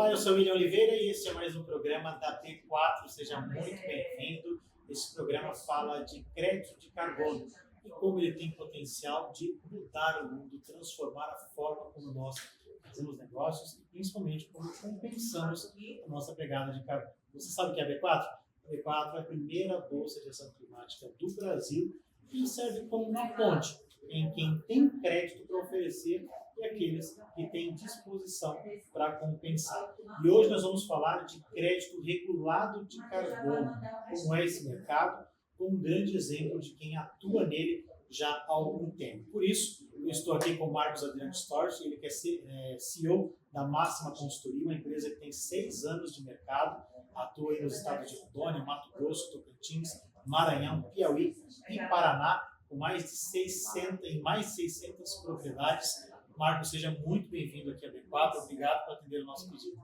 Olá, eu sou William Oliveira e este é mais um programa da B4. Seja muito bem-vindo. Esse programa fala de crédito de carbono e como ele tem potencial de mudar o mundo, transformar a forma como nós fazemos negócios e principalmente como compensamos a nossa pegada de carbono. Você sabe o que é a B4? A B4 é a primeira bolsa de ação climática do Brasil e serve como uma ponte em quem tem crédito para oferecer e aqueles que têm disposição para compensar. E hoje nós vamos falar de crédito regulado de carbono, como é esse mercado, com um grande exemplo de quem atua nele já há algum tempo. Por isso, eu estou aqui com o Marcos Adriano Storch, ele que é CEO da Máxima Consultoria, uma empresa que tem 6 anos de mercado, atua aí nos estados de Rondônia, Mato Grosso, Tocantins, Maranhão, Piauí e Paraná, com mais de 600 propriedades. Marcos, seja muito bem-vindo aqui à B4. Obrigado por atender o nosso pedido.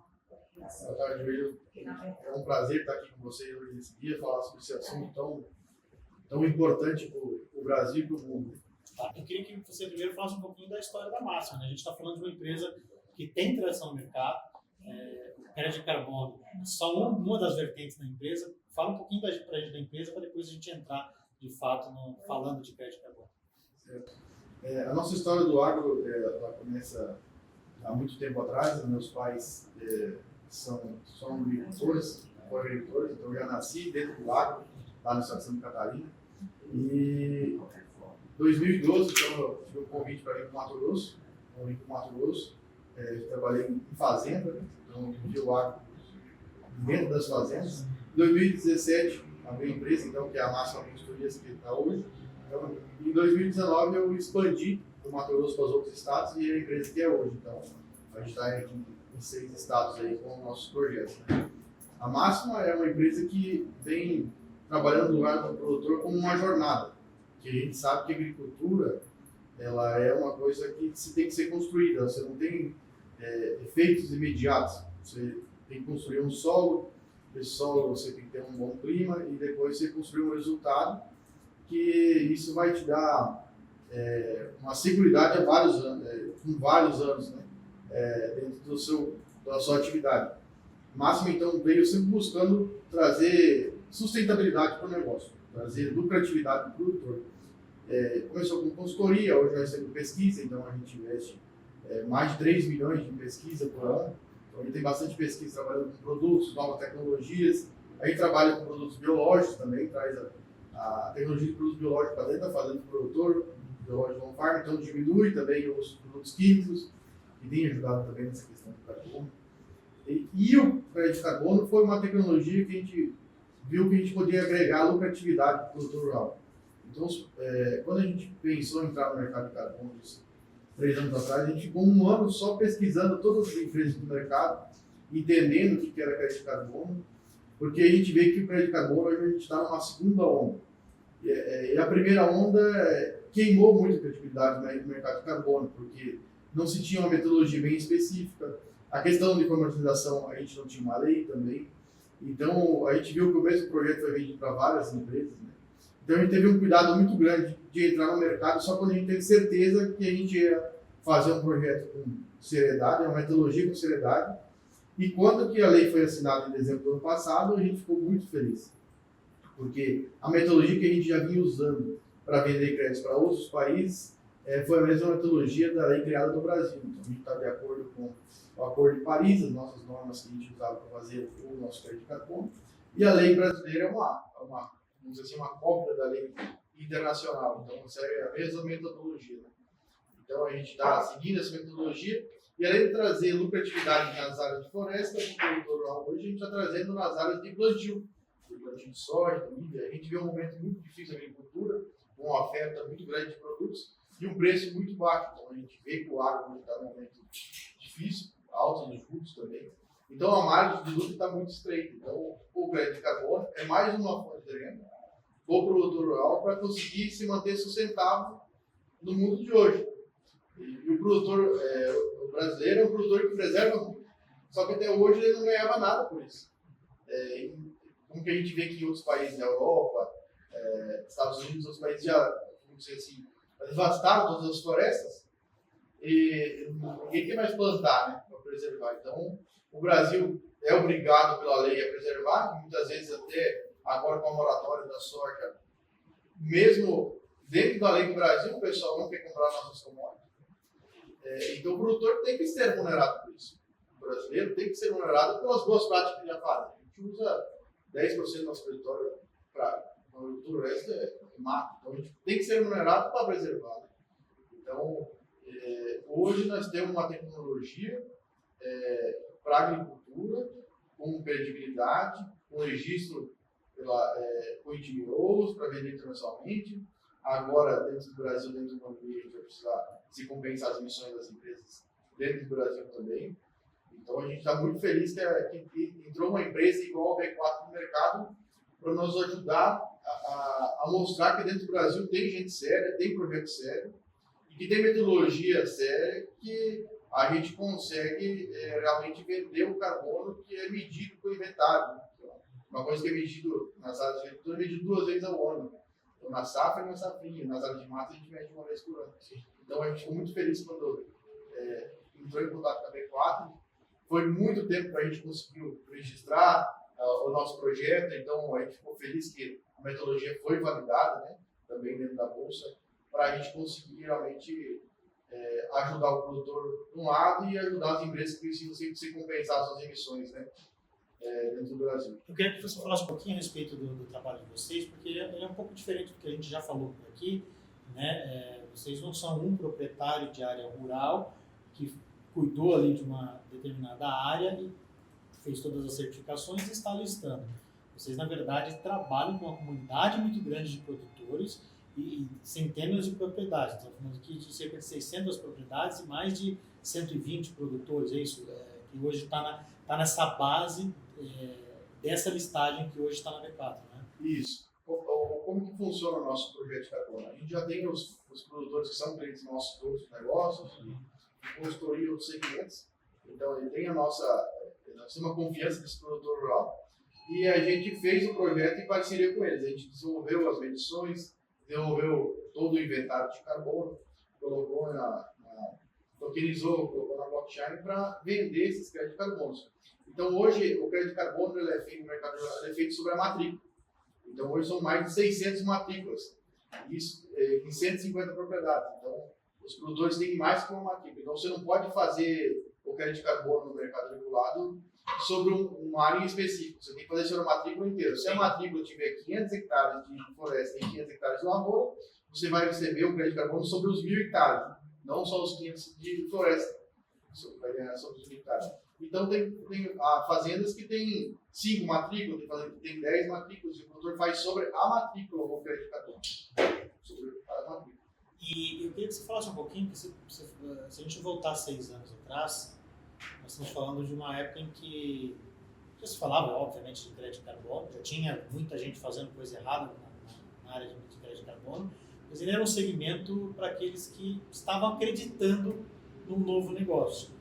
Boa tarde, William. É um prazer estar aqui com você hoje nesse dia, falar sobre esse assunto tão importante para o Brasil e para o mundo. Eu queria que você primeiro falasse um pouquinho da história da Máxima, né? A gente está falando de uma empresa que tem tradição no mercado, o crédito de carbono é só uma das vertentes da empresa. Fala um pouquinho para a gente da empresa, para depois a gente entrar, de fato, falando de crédito de carbono. Certo. A nossa história do agro ela começa há muito tempo atrás. Meus pais são agricultores, então eu já nasci dentro do agro, lá no estado de Santa Catarina. E em 2012, então, eu tive um convite para vir para o Mato Grosso. Eu vim para o Mato Grosso, trabalhei em fazenda, então eu vi o agro dentro das fazendas. Em 2017, abri a empresa, então, que é a Máxima Consultoria que está hoje. Então, em 2019 eu expandi o Mato Grosso para os outros estados e a empresa que é hoje. Então, a gente está em 6 estados aí com nossos projetos, né? A Máxima é uma empresa que vem trabalhando no lugar do produtor como uma jornada, que a gente sabe que a agricultura ela é uma coisa que tem que ser construída. Você não tem efeitos imediatos. Você tem que construir um solo, esse solo você tem que ter um bom clima e depois você construir um resultado que isso vai te dar uma seguridade com vários anos, né? Dentro da sua atividade. Máximo, então, veio sempre buscando trazer sustentabilidade para o negócio, trazer lucratividade para o produtor. Começou com consultoria, hoje nós temos pesquisa, então a gente investe mais de 3 milhões em pesquisa por ano. Então, a gente tem bastante pesquisa trabalhando com produtos, novas tecnologias. A gente trabalha com produtos biológicos também, traz a tecnologia de produtos biológicos para dentro da fazenda do produtor, biológico on farm, então diminui também os produtos químicos, que tem ajudado também nessa questão do carbono. E o crédito de carbono foi uma tecnologia que a gente viu que a gente podia agregar lucratividade para o produtor rural. Então, quando a gente pensou em entrar no mercado de carbono, 3 anos atrás, a gente ficou um ano só pesquisando todas as empresas do mercado, entendendo o que era crédito de carbono, porque a gente vê que o crédito de carbono hoje a gente está numa segunda onda. E a primeira onda queimou muito a credibilidade no mercado de carbono, porque não se tinha uma metodologia bem específica. A questão de comercialização, a gente não tinha uma lei também. Então, a gente viu que o mesmo projeto foi vendido para várias empresas, né? Então, a gente teve um cuidado muito grande de entrar no mercado só quando a gente teve certeza que a gente ia fazer um projeto com seriedade, uma metodologia com seriedade. E quando que a lei foi assinada em dezembro do ano passado, a gente ficou muito feliz. Porque a metodologia que a gente já vinha usando para vender créditos para outros países foi a mesma metodologia da lei criada no Brasil. Então, a gente está de acordo com o Acordo de Paris, as nossas normas que a gente usava para fazer o nosso crédito de carbono. E a lei brasileira é vamos dizer assim, uma cópia da lei internacional. Então, segue a mesma metodologia, né? Então, a gente está seguindo essa metodologia. E além de trazer lucratividade nas áreas de floresta, no produtor rural, hoje a gente está trazendo nas áreas de plantio de soja, de milho. A gente vê um momento muito difícil na agricultura, com uma oferta muito grande de produtos e um preço muito baixo. Então a gente vê que o agro está num momento difícil, alta nos juros também. Então a margem de lucro está muito estreita. Então o crédito de carbono é mais uma fonte de renda para o produtor rural para conseguir se manter sustentável no mundo de hoje. E o produtor o brasileiro é um produtor que preserva muito. Só que até hoje ele não ganhava nada por isso. Como que a gente vê que em outros países da Europa, Estados Unidos, outros países já, vamos dizer assim, devastaram todas as florestas e ninguém quer mais plantar, né, para preservar. Então, O Brasil é obrigado pela lei a preservar, muitas vezes até agora com a moratória da soja, mesmo dentro da lei do Brasil, o pessoal não quer comprar nossas commodities. Então o produtor tem que ser remunerado por isso. O brasileiro tem que ser remunerado pelas boas práticas que já fazem. A gente usa 10% do nosso território para tudo o resto é mato. Então a gente tem que ser remunerado para preservar. Então, hoje nós temos uma tecnologia para a agricultura com credibilidade, com registro com ITBOs para vender internacionalmente. Agora, dentro do Brasil, dentro do economia, a gente vai precisar se compensar as emissões das empresas dentro do Brasil também. Então, a gente está muito feliz que entrou uma empresa igual a B4 no mercado para nos ajudar a mostrar que dentro do Brasil tem gente séria, tem projeto sério e que tem metodologia séria que a gente consegue realmente vender o carbono que é medido com o inventário. Uma coisa que é medido nas áreas de agricultura é medido 2 vezes ao ano. Então, na safra e na safrinha. Nas áreas de mata a gente mede 1 vez por ano. Então, a gente ficou muito feliz quando entrou em contato com a B4. Foi muito tempo para a gente conseguir registrar o nosso projeto. Então, a gente ficou feliz que a metodologia foi validada, né, também dentro da Bolsa, para a gente conseguir realmente ajudar o produtor de um lado e ajudar as empresas que precisam se compensar suas emissões, né, dentro do Brasil. Eu queria que você falasse um pouquinho a respeito do trabalho de vocês, porque ele é um pouco diferente do que a gente já falou por aqui, né? Vocês não são um proprietário de área rural que cuidou ali de uma determinada área e fez todas as certificações e está listando. Vocês, na verdade, trabalham com uma comunidade muito grande de produtores e centenas de propriedades. Estamos falando aqui de cerca de 600 propriedades e mais de 120 produtores, é isso? Que hoje está nessa base dessa listagem que hoje está na B4, né? Isso. Como que funciona o nosso projeto de carbono? A gente já tem os produtores que são clientes nossos todos os negócios, construir outros segmentos. Então, ele tem nós temos uma confiança desse produtor rural e a gente fez o projeto em parceria com eles. A gente desenvolveu as medições, desenvolveu todo o inventário de carbono, colocou tokenizou, colocou na blockchain para vender esses créditos de carbono. Então, hoje, o crédito de carbono ele é feito no mercado, ele é feito sobre a matrícula. Então, hoje são mais de 600 matrículas, isso em 150 propriedades. Então, os produtores têm mais que uma matrícula. Então, você não pode fazer o crédito de carbono no mercado regulado sobre uma área específica. Você tem que fazer sobre a matrícula inteira. Se a matrícula tiver 500 hectares de floresta e 500 hectares de lavoura, você vai receber o crédito de carbono sobre os 1.000 hectares, não só os 500 de floresta. Você vai ganhar sobre os 1.000 hectares. Então, tem fazendas que tem 5 matrículas, tem fazendas que tem 10 matrículas, e o produtor faz sobre a matrícula o crédito de carbono. Sobre a matrícula. E eu queria que você falasse um pouquinho, que se a gente voltar 6 anos atrás, nós estamos falando de uma época em que já se falava, obviamente, de crédito de carbono, já tinha muita gente fazendo coisa errada na área de crédito de carbono, mas ele era um segmento para aqueles que estavam acreditando num novo negócio.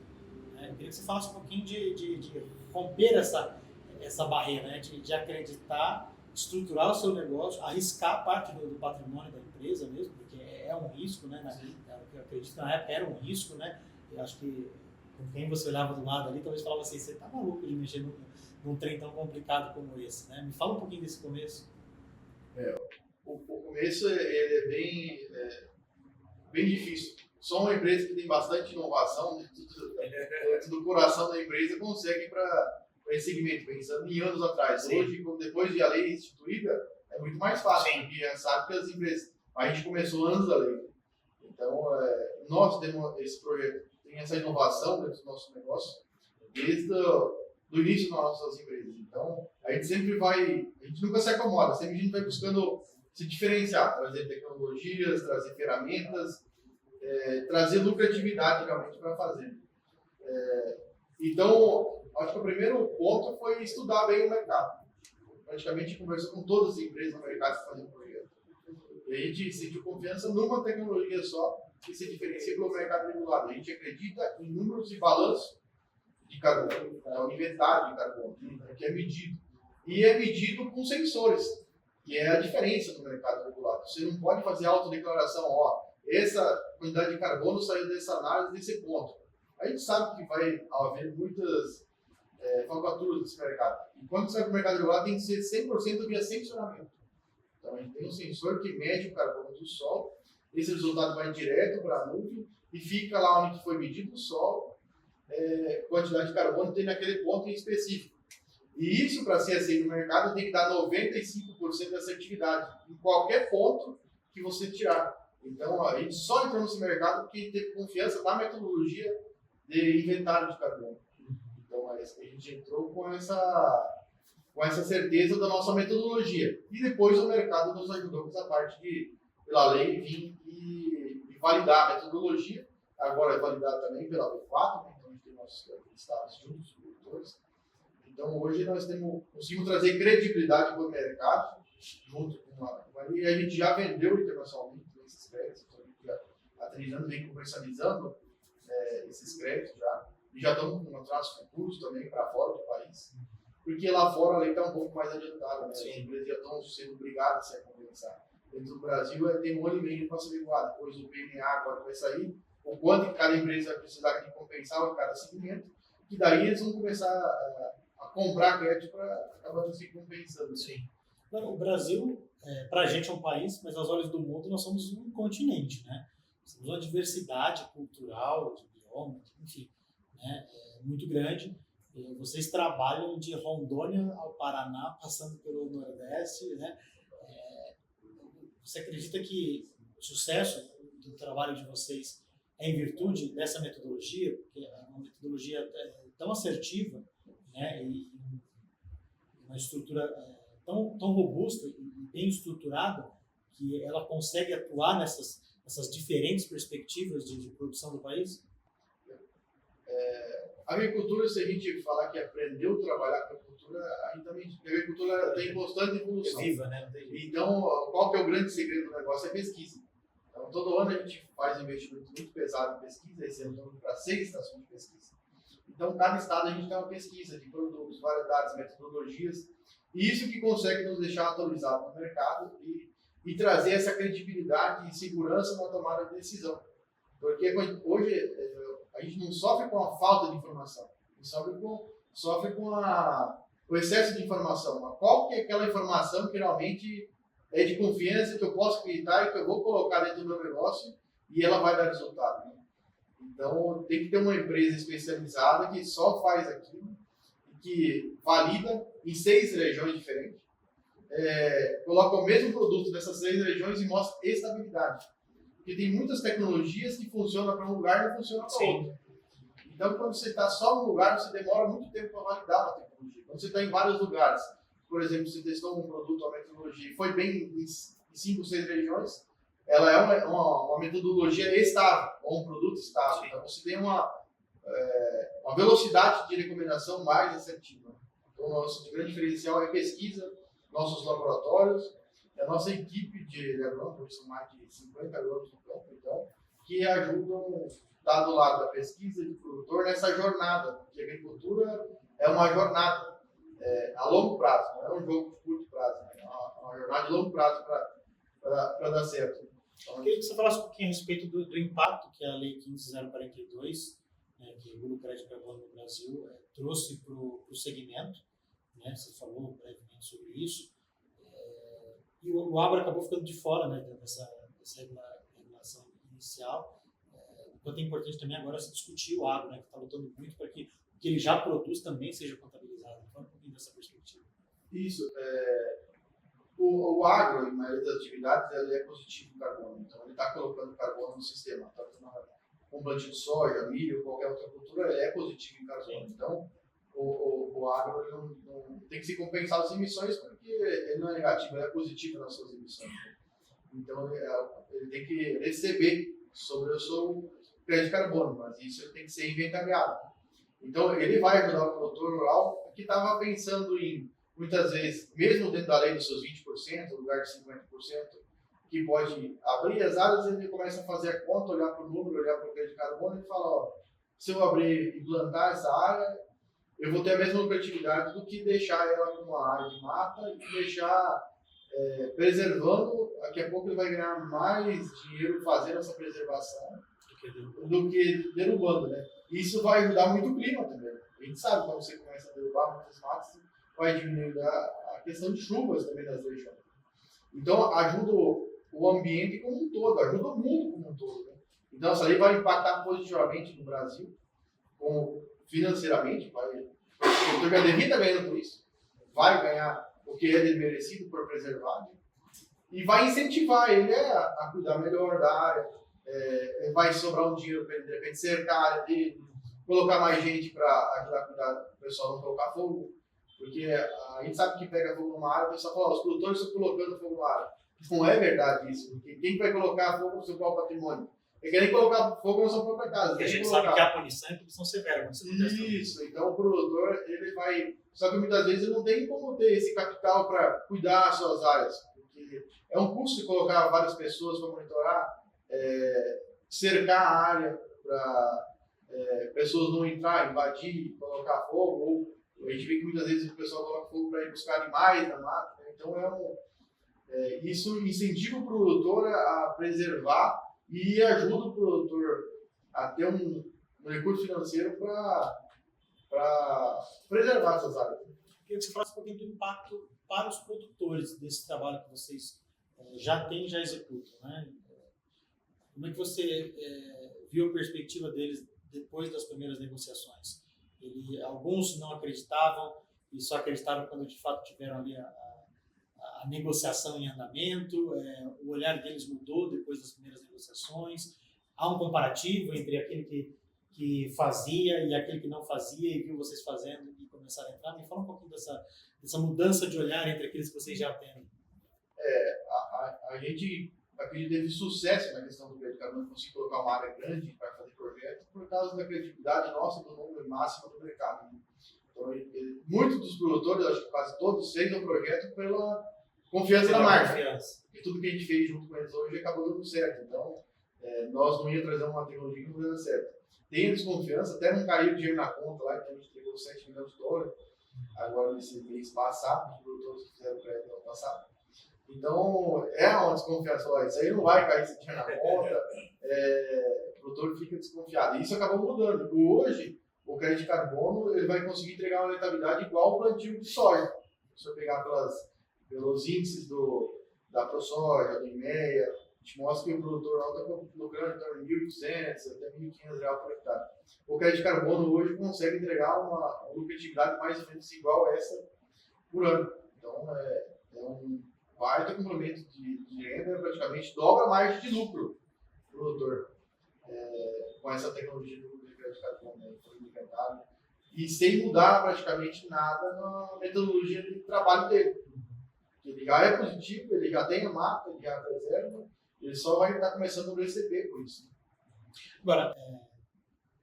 Eu queria que você falasse um pouquinho de romper essa barreira, né? de acreditar, estruturar o seu negócio, arriscar parte do patrimônio da empresa mesmo, porque é um risco, né? Eu acredito que na época era um risco, né? Eu acho que com quem você olhava do lado ali, talvez falava assim, você tá maluco de mexer num trem tão complicado como esse, né? Me fala um pouquinho desse começo. O começo é bem difícil. Só uma empresa que tem bastante inovação dentro do coração da empresa consegue para esse segmento, pensando em anos atrás. Sim. Hoje, depois de a lei instituída, é muito mais fácil, sim, porque sabe que as empresas... A gente começou antes da lei. Então, nós temos esse projeto, tem essa inovação dentro do nosso negócio desde o início das nossas empresas. Então, a gente nunca se acomoda, sempre a gente vai buscando se diferenciar, trazer tecnologias, trazer ferramentas, trazer lucratividade realmente para a fazenda. Então, acho que o primeiro ponto foi estudar bem o mercado. Praticamente conversou com todas as empresas no mercado que fazem projeto. E a gente sentiu confiança numa tecnologia só que se diferencia pelo mercado regulado. A gente acredita em números de balanço de carbono, então inventário de carbono, que é medido. E é medido com sensores, que é a diferença do mercado regulado. Você não pode fazer autodeclaração, essa quantidade de carbono saiu dessa análise, desse ponto. A gente sabe que vai haver muitas manufatura desse mercado. E quando sai para o mercado regulado, tem que ser 100% via sensoramento. Então, a gente tem um sensor que mede o carbono do solo, esse resultado vai direto para a nuvem e fica lá onde foi medido o solo, quantidade de carbono tem naquele ponto em específico. E isso, para ser aceito no mercado, tem que dar 95% de assertividade em qualquer ponto que você tirar. Então, a gente só entrou nesse mercado porque teve confiança na metodologia de inventário de carbono. Então, a gente entrou com essa certeza da nossa metodologia. E depois o mercado nos ajudou com essa parte de, pela lei, vir e validar a metodologia. Agora é validado também pela B4, né? Então a gente tem nossos estados juntos, produtores. Então hoje nós conseguimos trazer credibilidade para o mercado, junto com e a gente já vendeu internacionalmente esses créditos, então a gente já há 3 anos vem comercializando esses créditos já. E já estamos com contratos futuros também para fora do país. Porque lá fora a lei está um pouco mais adiantada, né? As empresas já estão sendo obrigadas a se compensar. Dentro do Brasil tem 1 ano e meio para se adequar. Depois o PNA agora vai sair, o quanto que cada empresa vai precisar de compensar a cada segmento, que daí eles vão começar a comprar crédito para acabar se compensando. Sim. O Brasil, para a gente é um país, mas aos olhos do mundo nós somos um continente, né? Temos uma diversidade cultural, de biomas, enfim, né? Muito grande. Vocês trabalham de Rondônia ao Paraná, passando pelo Nordeste, né? Você acredita que o sucesso do trabalho de vocês é em virtude dessa metodologia, porque é uma metodologia tão assertiva, né? E uma estrutura tão robusta e bem estruturada que ela consegue atuar nessas diferentes perspectivas de produção do país? A agricultura, se a gente falar que aprendeu a trabalhar com a agricultura, a agricultura tem constante evolução. É viva, né? Então, qual que é o grande segredo do negócio? É pesquisa. Então, todo ano a gente faz um investimento muito pesado em pesquisa, esse ano estamos para 6 estações de pesquisa. Então, cada estado a gente tem uma pesquisa de produtos, variedades, metodologias, e isso que consegue nos deixar atualizados no mercado e trazer essa credibilidade e segurança na tomada de decisão. Porque hoje a gente não sofre com a falta de informação, a gente sofre com o excesso de informação. Mas qual que é aquela informação que realmente é de confiança, que eu posso acreditar e que eu vou colocar dentro do meu negócio e ela vai dar resultado, né? Então, tem que ter uma empresa especializada que só faz aquilo, que valida em 6 regiões diferentes, coloca o mesmo produto nessas 6 regiões e mostra estabilidade. Porque tem muitas tecnologias que funcionam para um lugar e não funcionam para outro. Então, quando você está só num lugar, você demora muito tempo para validar uma tecnologia. Quando você está em vários lugares, por exemplo, você testou um produto, uma metodologia, e foi bem em 5, 6 regiões, ela é uma metodologia estável, ou um produto estável. Então, você tem uma velocidade de recomendação mais assertiva. Então, o nosso grande diferencial é pesquisa, nossos laboratórios, a nossa equipe de agrônomos, hoje são mais de 50 agrônomos no campo, então, que ajudam a estar do lado da pesquisa e do produtor nessa jornada, porque a agricultura é uma jornada a longo prazo, não é um jogo de curto prazo, né? É uma jornada de longo prazo para dar certo. Então, eu queria que você falasse um pouquinho a respeito do impacto que a Lei 15.042, que regula o crédito de carbono no Brasil, trouxe para o segmento, né? Você falou brevemente sobre isso. E o agro acabou ficando de fora, né, dessa regulação inicial. O quanto é importante também agora se discutir o agro, né, que está lutando muito para que o que ele já produz também seja contabilizado. Fala um pouquinho dessa perspectiva. Isso. O agro, em maioria das atividades, ele é positivo em carbono. Então, ele está colocando carbono no sistema. Tanto com plantio de soja, milho, qualquer outra cultura, ele é positivo em carbono. Sim. Então, o agro ele não tem que se compensar as emissões porque ele não é negativo, ele é positivo nas suas emissões. Então ele tem que receber sobre o seu crédito de carbono, mas isso ele tem que ser inventariado. Então ele vai ajudar o produtor rural que estava pensando em, muitas vezes, mesmo dentro da lei dos seus 20%, no lugar de 50%, que pode abrir as áreas, ele começa a fazer a conta, olhar para o número, olhar para o crédito de carbono e fala, se eu abrir e plantar essa área, eu vou ter a mesma lucratividade do que deixar ela com uma área de mata e deixar preservando. Daqui a pouco ele vai ganhar mais dinheiro fazendo essa preservação do que derrubando, né? Isso vai ajudar muito o clima também. A gente sabe quando você começa a derrubar muitas matas, vai diminuir a questão de chuvas também nas regiões. Então, ajuda o ambiente como um todo, ajuda o mundo como um todo. Né? Então, essa lei vai impactar positivamente no Brasil, como financeiramente, o produtor já devia estar ganhando por isso, vai ganhar o que é dele merecido por preservar, né? E vai incentivar ele a cuidar melhor da área, vai sobrar um dinheiro para ele, de repente, cercar a área dele, colocar mais gente para ajudar a cuidar, o pessoal não colocar fogo, porque a gente sabe que pega fogo numa área, o pessoal fala, os produtores estão colocando fogo na área. Não é verdade isso, porque quem vai colocar fogo no seu próprio patrimônio? É querem colocar fogo na sua própria casa. Porque a gente sabe que a punição é punição severa quando você contesta. Isso, então o produtor, ele vai... Só que muitas vezes ele não tem como ter esse capital para cuidar das suas áreas, porque é um custo de colocar várias pessoas para monitorar, cercar a área para pessoas não entrar, invadir, colocar fogo, ou a gente vê que muitas vezes o pessoal coloca fogo para ir buscar animais na mata, né? Então isso incentiva o produtor a preservar e ajuda o produtor a ter um recurso financeiro para preservar essas áreas. Queria que você falasse um pouquinho do impacto para os produtores desse trabalho que vocês já têm e já executam, né? Como é que você viu a perspectiva deles depois das primeiras negociações? Alguns não acreditavam e só acreditaram quando de fato tiveram ali a negociação em andamento, o olhar deles mudou depois das primeiras negociações. Há um comparativo entre aquele que fazia e aquele que não fazia e viu vocês fazendo e começaram a entrar. Me fala um pouquinho dessa mudança de olhar entre aqueles que vocês já têm. A gente teve sucesso na questão do crédito de carbono, conseguir colocar uma área grande para fazer projetos por causa da credibilidade nossa do número máximo do mercado. Então, muitos dos produtores, acho que quase todos, fez o projeto pela confiança na marca. E tudo que a gente fez junto com eles hoje acabou dando certo. Então, nós não ia trazer uma tecnologia que não deu certo. Tem desconfiança, até não caiu dinheiro na conta lá, que a gente pegou 7 milhões de dólares, agora nesse mês passado, os produtores que fizeram o crédito no ano passado. Então, é uma desconfiança, isso aí não vai cair esse dinheiro na conta, o produtor fica desconfiado. E isso acabou mudando. Hoje, o crédito de carbono ele vai conseguir entregar uma rentabilidade igual ao plantio de soja. Se eu pegar pelos índices da ProSoja, do IMEA, a gente mostra que o produtor está lucrando em torno de R$ 1.200 até R$ 1.500 por hectare. O crédito de carbono hoje consegue entregar uma lucratividade mais ou menos igual a essa por ano. Então, é um baita complemento de renda, praticamente dobra a margem de lucro do produtor com essa tecnologia do crédito de carbono, né, implementado, e sem mudar praticamente nada na metodologia de trabalho dele. Ele já é positivo, ele já tem a mata, ele já preserva, ele só vai estar começando a receber por isso. Agora,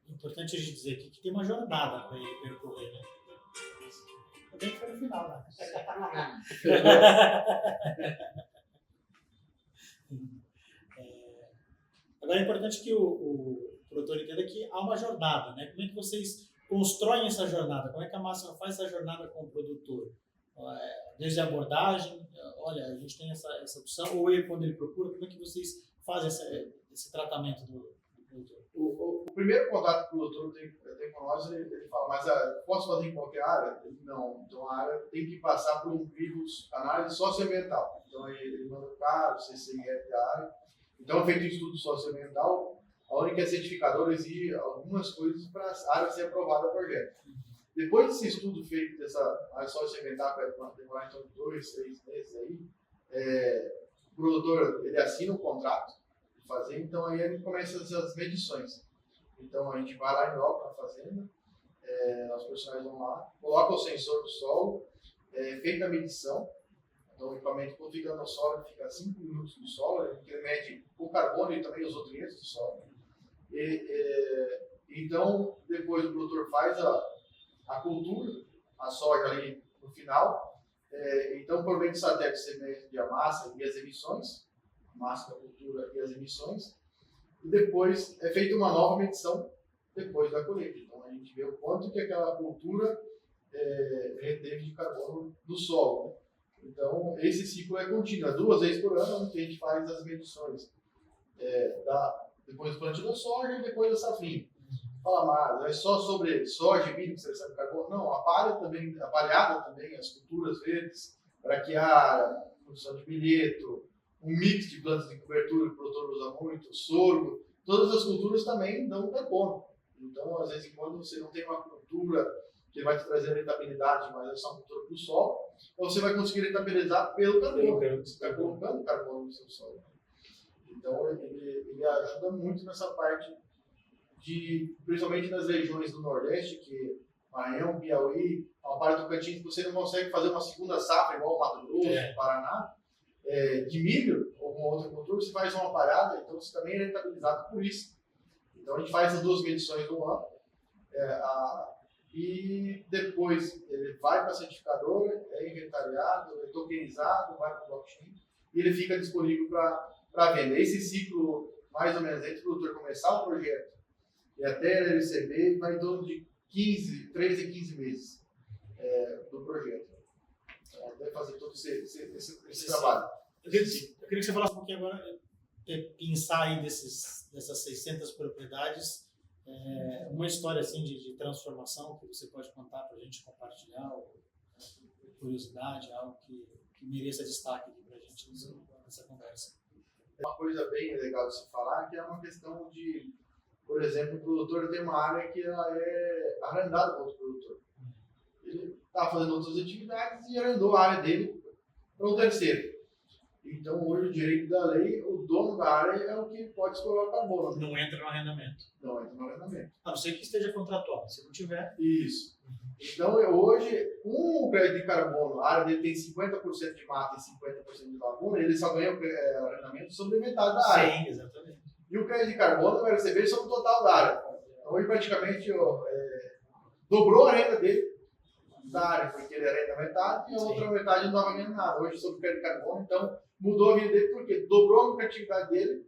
é importante a gente dizer aqui que tem uma jornada para ele percorrer, né? Também foi no final, né? Agora é importante que o produtor entenda que há uma jornada, né? Como é que vocês constroem essa jornada? Como é que a Máxima faz essa jornada com o produtor? Desde a abordagem, olha, a gente tem essa opção, ou ele, quando ele procura, como é que vocês fazem esse tratamento do produtor? O primeiro contato que o produtor tem com nós, ele fala, mas posso fazer em qualquer área? Não, então a área tem que passar por um crivo, análise socioambiental. Então ele manda o cara, o CCIF da área. Então é feito um estudo socioambiental, onde a certificadora exige algumas coisas para a área ser aprovada o projeto. Depois desse estudo feito dessa área socioambiental, que vai demorar então 2, 3 meses aí, o produtor ele assina o contrato de fazer, então aí ele começa as medições. Então a gente vai lá em loco na fazenda, os profissionais vão lá, colocam o sensor do solo, feita a medição. Então, o equipamento, quando fica no solo, ele fica 5 minutos no solo, ele mede o carbono e também os nutrientes do solo. Então, depois o produtor faz a cultura, a soja ali no final. Então, por meio de satélite, você mede a massa e as emissões, a massa da cultura e as emissões. E depois é feita uma nova medição depois da colheita. Então, a gente vê o quanto que aquela cultura reteve de carbono do solo, né? Então, esse ciclo é contínuo, 2 vezes por ano, que a gente faz as medições depois do plantio da soja e depois da safrinha. fala, mas é só sobre soja e milho que você recebe carbono? Não, a palha também, a palhada também, as culturas verdes, braquiária, produção de milheto, um mix de plantas de cobertura que o produtor usa muito, sorgo, todas as culturas também dão carbono. Então, às vezes, quando você não tem uma cultura que vai te trazer rentabilidade, mas é só uma cultura para o sol, você vai conseguir rentabilizar pelo carbono. Você está colocando carbono no seu solo. Então, ele ajuda muito nessa parte, principalmente nas regiões do Nordeste, que Maranhão, Piauí, uma parte do Tocantins, você não consegue fazer uma segunda safra igual o Mato Grosso, Paraná, de milho ou alguma outra cultura, você faz uma parada, então você também é rentabilizado por isso. Então, a gente faz as duas medições no ano, e depois ele vai para a certificadora, é inventariado, é tokenizado, vai para o blockchain e ele fica disponível para venda. Esse ciclo, mais ou menos, entre o produtor começar o projeto e até ele receber, vai em torno de 13 a 15 meses do projeto. Então, deve fazer todo esse trabalho. Eu queria que você falasse um pouquinho agora, pensar aí dessas 600 propriedades, uma história assim de transformação que você pode contar para a gente compartilhar, ou curiosidade, algo que mereça destaque para a gente nessa conversa. Uma coisa bem legal de se falar que é uma questão de, por exemplo, o produtor tem uma área que ela é arrendada para outro produtor. Ele está fazendo outras atividades e arrendou a área dele para um terceiro. Então, hoje, o direito da lei, o dono da área é o que pode explorar o carbono. Não entra no arrendamento. Não entra no arrendamento. A não ser que esteja contratual. Se não tiver... Isso. Então, hoje, um crédito de carbono, a área dele tem 50% de mata e 50% de laguna, ele só ganha o arrendamento sobre metade da área. Sim, exatamente. E o crédito de carbono vai receber sobre o total da área. Então, hoje, praticamente, dobrou a renda dele da área, porque ele arrenda metade e a outra metade não vai ganhar nada. Hoje, sobre o crédito de carbono, então, mudou a vida dele porque dobrou a lucratividade dele,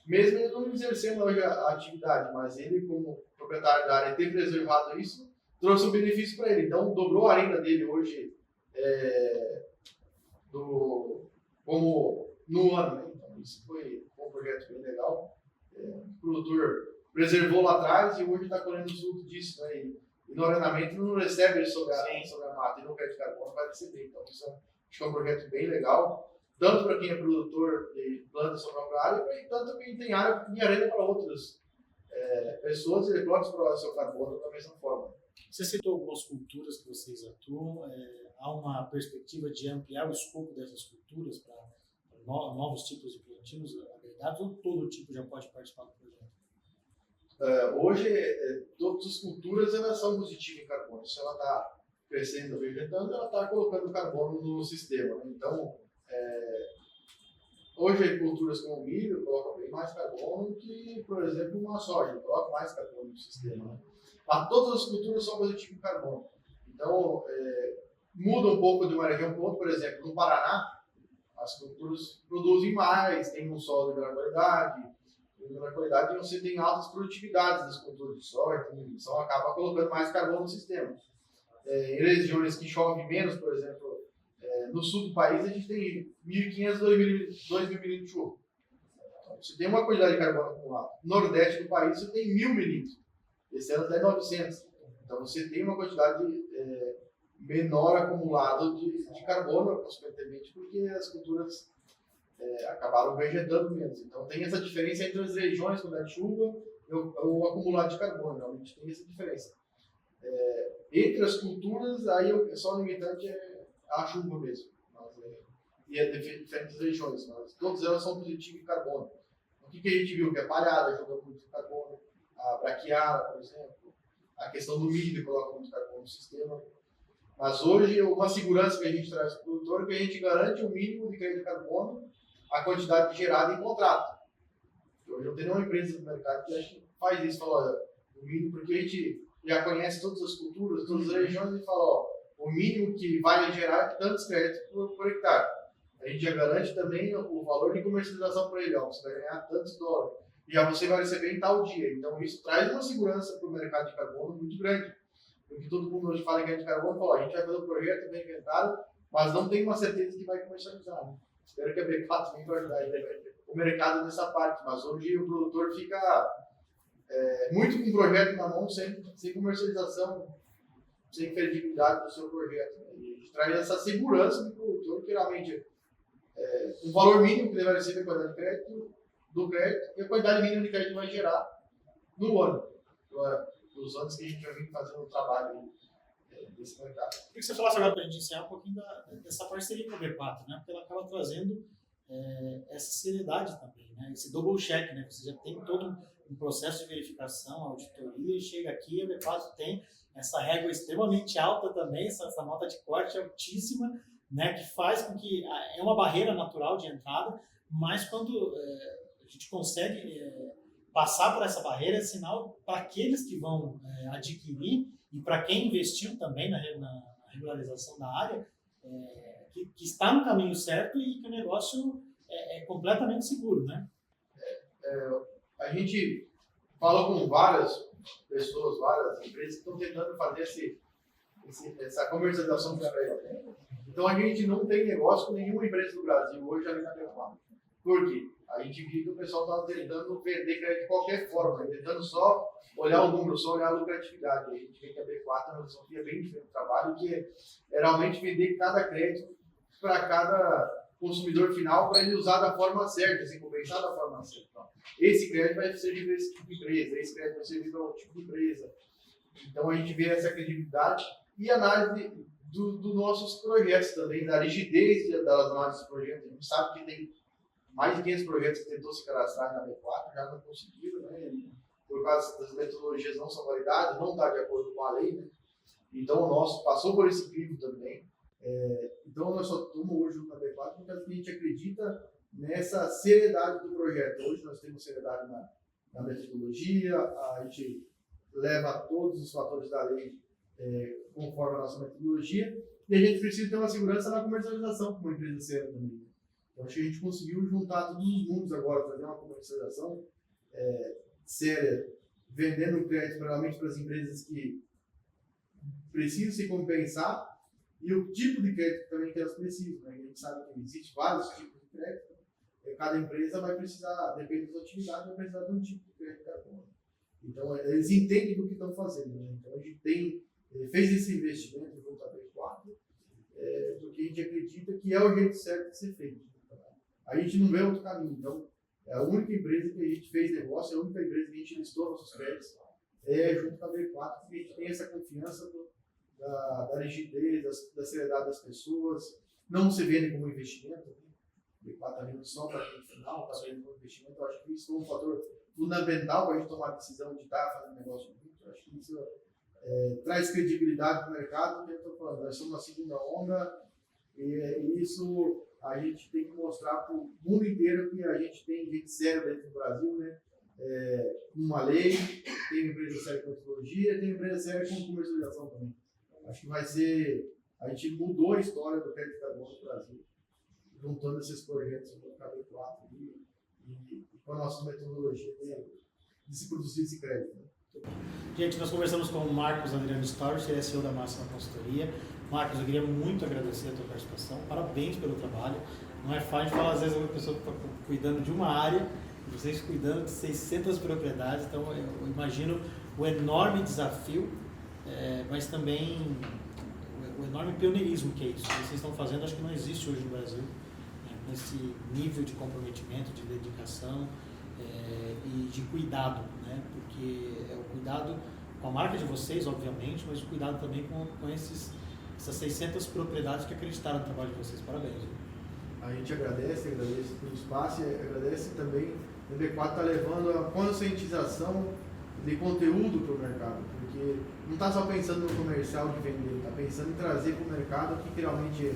mesmo ele não exercendo hoje a atividade, mas ele, como proprietário da área, ter preservado isso, trouxe um benefício para ele. Então, dobrou a renda dele hoje como no ano. Né? Então, isso foi um projeto bem legal. O produtor preservou lá atrás e hoje está colhendo os frutos disso. Né? E no arrendamento não recebe ele sobre a mata, e no crédito de carbono vai receber. Então, isso acho que é um projeto bem legal. Tanto para quem é produtor e planta sua própria área, e tanto quem tem área e arrenda para outras pessoas, ele pode explorar seu carbono da mesma forma. Você citou algumas culturas que vocês atuam. Há uma perspectiva de ampliar o escopo dessas culturas para novos tipos de plantios agregados, ou todo tipo já pode participar do projeto? Hoje, todas as culturas elas são positivas em carbono. Se ela está crescendo, vegetando, ela está colocando carbono no sistema. Né? Então, hoje, culturas como o milho colocam bem mais carbono que, por exemplo, uma soja, coloca mais carbono no sistema. Né? Mas todas as culturas são positivas em carbono. Então, muda um pouco de uma região para outra. Por exemplo, no Paraná, as culturas produzem mais, tem um solo de melhor qualidade, e você tem altas produtividades das culturas de soja, então acaba colocando mais carbono no sistema. Em regiões que chove menos, por exemplo, no sul do país a gente tem 1.500, 2.000 milímetros de chuva. Então, você tem uma quantidade de carbono acumulado. No nordeste do país você tem 1.000 milímetros. Esse ano tem 900. Então você tem uma quantidade menor acumulada de carbono, consequentemente, porque as culturas acabaram vegetando menos. Então tem essa diferença entre as regiões quando é chuva e o acumulado de carbono. Realmente tem essa diferença. Entre as culturas, aí só o limitante é a chuva mesmo. E diferentes regiões, mas todas elas são positivas em carbono. O que a gente viu? Que a palhada joga muito carbono, a braquiária, por exemplo, a questão do milho coloca muito carbono no sistema. Mas hoje, uma segurança que a gente traz para o produtor é que a gente garante o mínimo de crédito de carbono, a quantidade gerada em contrato. Hoje não tem nenhuma empresa no mercado que faz isso, fala o mínimo, porque a gente já conhece todas as culturas, todas as regiões, e fala, o mínimo que vai gerar é tantos créditos por hectare. A gente já garante também o valor de comercialização para ele, você vai ganhar tantos dólares, e já você vai receber em tal dia. Então isso traz uma segurança para o mercado de carbono muito grande. Porque todo mundo hoje fala em crédito de carbono, fala, a gente vai fazer o projeto, vem inventário, mas não tem uma certeza que vai comercializar. Né? Espero que a B4 venha para ajudar o mercado nessa parte, mas hoje o produtor fica muito com o projeto na mão, sem comercialização, sem credibilidade do seu projeto. Né? E a gente traz essa segurança do produtor, que geralmente um valor mínimo que ele vai receber a quantidade de crédito, do crédito, e a quantidade mínima de crédito vai gerar no ano, dos anos que a gente vai vir fazendo o trabalho desse mercado. Queria que você falasse agora para a gente encerrar um pouquinho dessa parceria com a B4, né? Porque ela acaba trazendo essa seriedade também, né? Esse double check, né? Você já tem todo um processo de verificação, auditoria, e chega aqui, a B4 tem essa régua extremamente alta também, essa nota de corte altíssima, né? Que faz com que é uma barreira natural de entrada, mas quando a gente consegue passar por essa barreira, é sinal para aqueles que vão adquirir e para quem investiu também na regularização da área, que está no caminho certo e que o negócio é completamente seguro, né? A gente falou com várias pessoas, várias empresas que estão tentando fazer essa comercialização dos créditos. Então a gente não tem negócio com nenhuma empresa do Brasil hoje ali na B4. Por quê? A gente viu que o pessoal estava tentando vender crédito de qualquer forma, tentando só olhar o número, só olhar a lucratividade. A gente vê que a B4 é uma filosofia bem diferente do trabalho, que é realmente vender cada crédito para cada consumidor final, para ele usar da forma certa, se compensar da forma certa. Então, esse crédito vai servir para esse tipo de empresa, esse crédito vai servir para outro tipo de empresa. Então a gente vê essa credibilidade e análise dos nossos projetos também, da rigidez das análises dos projetos. A gente sabe que tem mais de 500 projetos que tentou se cadastrar na B4, já não conseguiram, né? Por causa das metodologias não são validadas, não está de acordo com a lei, né? Então o nosso passou por esse crivo também. Então nós só estamos hoje na B4 porque a gente acredita nessa seriedade do projeto. Hoje nós temos seriedade na metodologia, a gente leva todos os fatores da lei conforme a nossa metodologia, e a gente precisa ter uma segurança na comercialização como empresa séria também. Então acho que a gente conseguiu juntar todos os mundos agora, fazer uma comercialização séria, vendendo crédito realmente para as empresas que precisam se compensar e o tipo de crédito também que elas precisam. Né? A gente sabe que existe vários tipos de crédito, cada empresa vai precisar, depende da atividade, vai precisar de um tipo de crédito carbono. Então eles entendem do que estão fazendo. Né? Então a gente fez esse investimento junto à B4, porque a gente acredita que é o jeito certo de ser feito. A gente não vê outro caminho. Então, é a única empresa que a gente fez negócio, é a única empresa que a gente listou nossos créditos, junto com a B4, porque a gente tem essa confiança da rigidez, da seriedade das pessoas, não se vende como investimento. A B4 está vendo só para o final, está vendo como investimento. Eu acho que isso foi um fator fundamental para a gente tomar a decisão de estar fazendo negócio junto. Eu acho que isso traz credibilidade para o mercado, que eu estou falando. Nós somos uma segunda onda, e isso a gente tem que mostrar para o mundo inteiro que a gente tem gente séria dentro do Brasil, né? Uma lei, tem empresa séria com tecnologia, tem empresa séria com comercialização também. Acho que vai ser. A gente mudou a história do crédito carbono no Brasil, juntando esses projetos com o KB4 e com a nossa metodologia de se produzir esse crédito. Né? Gente, nós conversamos com o Marcos Adriano Storch, ele é CEO da Máxima Consultoria. Marcos, eu queria muito agradecer a tua participação, parabéns pelo trabalho. Não é fácil de falar, às vezes, uma pessoa que está cuidando de uma área, vocês cuidando de 600 propriedades, então eu imagino o enorme desafio, mas também o enorme pioneirismo que é isso. Vocês estão fazendo, acho que não existe hoje no Brasil, nesse nível de comprometimento, de dedicação e de cuidado, né? Porque é o cuidado com a marca de vocês, obviamente, mas o cuidado também com essas 600 propriedades que acreditaram no trabalho de vocês. Parabéns. A gente agradece pelo espaço e agradece também. O B4 está levando a conscientização de conteúdo para o mercado, porque não está só pensando no comercial de vender, está pensando em trazer para o mercado o que realmente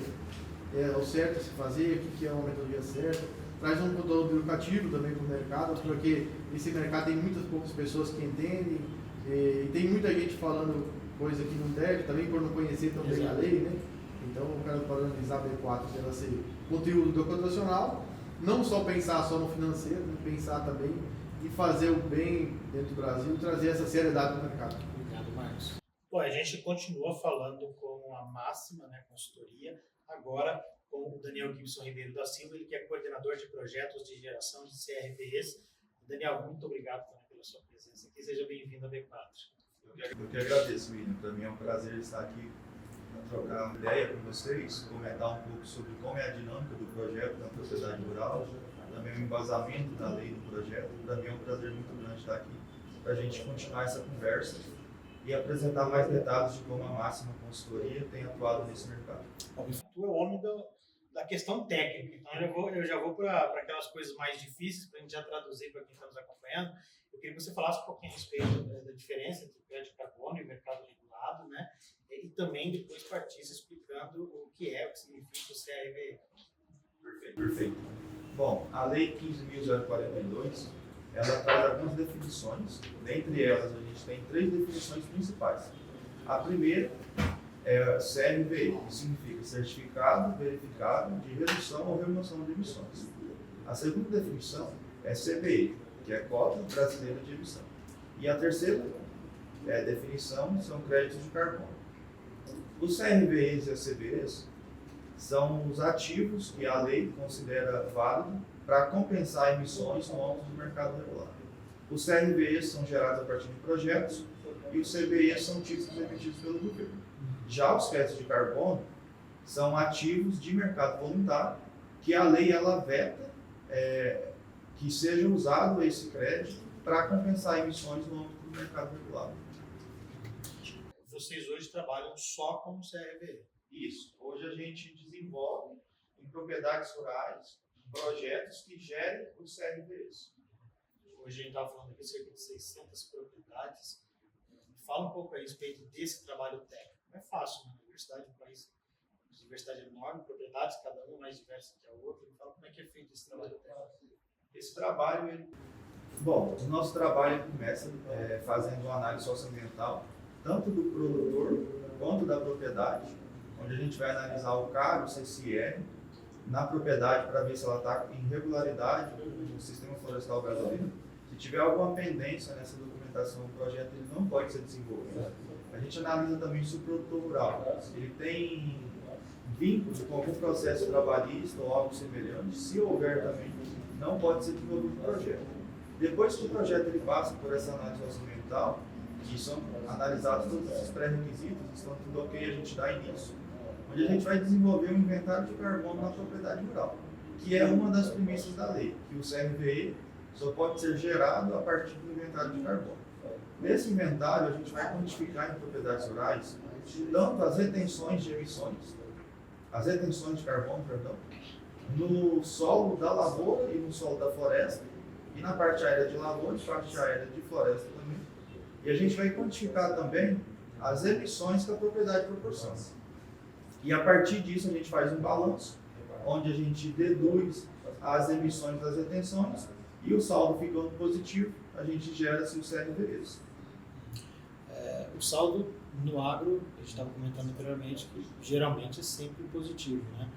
é o certo a se fazer, o que é uma metodologia certa. Traz um conteúdo educativo também para o mercado, porque esse mercado tem muitas poucas pessoas que entendem e tem muita gente falando coisa que não deve, também por não conhecer tão bem a lei, né? Então eu quero parabenizar a B4 pela ser conteúdo educacional, não só pensar só no financeiro, né? Pensar também e fazer o bem dentro do Brasil e trazer essa seriedade no mercado. Obrigado, Marcos. Bom, a gente continua falando com a Máxima, né, consultoria, agora com o Daniel Gibson Ribeiro da Silva, ele que é coordenador de projetos de geração de CRPs. Daniel, muito obrigado também pela sua presença aqui. Seja bem-vindo à B4. Eu que agradeço, William. Para mim é um prazer estar aqui para trocar uma ideia com vocês, comentar um pouco sobre como é a dinâmica do projeto da propriedade rural, também o embasamento da lei do projeto. Para mim é um prazer muito grande estar aqui para a gente continuar essa conversa e apresentar mais detalhes de como a Máxima Consultoria tem atuado nesse mercado. Tu é o homem da questão técnica, então eu já vou para aquelas coisas mais difíceis para a gente já traduzir para quem está nos acompanhando. Eu queria que você falasse um pouquinho a respeito da diferença entre crédito de carbono e mercado regulado, né? E também depois partisse explicando o que significa o CRV. Perfeito. Bom, a Lei 15.042, ela traz algumas definições. Dentre elas, a gente tem 3 definições principais. A primeira é CRVE, que significa Certificado Verificado de Redução ou Remoção de Emissões. A segunda definição é CBE, que é Cota Brasileira de Emissão. E a terceira definição são créditos de carbono. Os CRVEs e as CBEs são os ativos que a lei considera válidos para compensar emissões no âmbito do mercado regulado. Os CRVEs são gerados a partir de projetos e os CBEs são títulos emitidos pelo governo. Já os créditos de carbono são ativos de mercado voluntário que a lei ela veta que seja usado esse crédito para compensar emissões no âmbito do mercado regulado. Vocês hoje trabalham só com o CRV? Isso. Hoje a gente desenvolve em propriedades rurais projetos que gerem os CRVs. Hoje a gente estava falando aqui de cerca de 600 propriedades. Fala um pouco a respeito desse trabalho técnico. Não é fácil, né? A universidade é um país de diversidade enorme, propriedades, cada uma mais diversa que a outra. Fala como é que é feito esse trabalho técnico. Esse trabalho, Bom, o nosso trabalho começa fazendo uma análise socioambiental, tanto do produtor quanto da propriedade, onde a gente vai analisar o CAR, o CCR, na propriedade para ver se ela está em regularidade no sistema florestal brasileiro. Se tiver alguma pendência nessa documentação do projeto, ele não pode ser desenvolvido. A gente analisa também se o produtor rural ele tem vínculo com algum processo trabalhista ou algo semelhante. Se houver também, não pode ser desenvolvido o projeto. Depois que o projeto ele passa por essa análise orçamental, que são analisados todos os pré-requisitos, estão tudo ok, a gente dá início, onde a gente vai desenvolver um inventário de carbono na propriedade rural, que é uma das premissas da lei, que o CRVE só pode ser gerado a partir do inventário de carbono. Nesse inventário, a gente vai quantificar em propriedades rurais tanto as retenções de emissões, as retenções de carbono, no solo da lavoura e no solo da floresta, e na parte aérea de lavoura e parte aérea de floresta também. E a gente vai quantificar também as emissões que a propriedade proporciona. E a partir disso a gente faz um balanço, onde a gente deduz as emissões das retenções e o saldo ficando positivo, a gente gera-se os CRVEs. O saldo no agro, a gente estava comentando anteriormente, que geralmente é sempre positivo, né?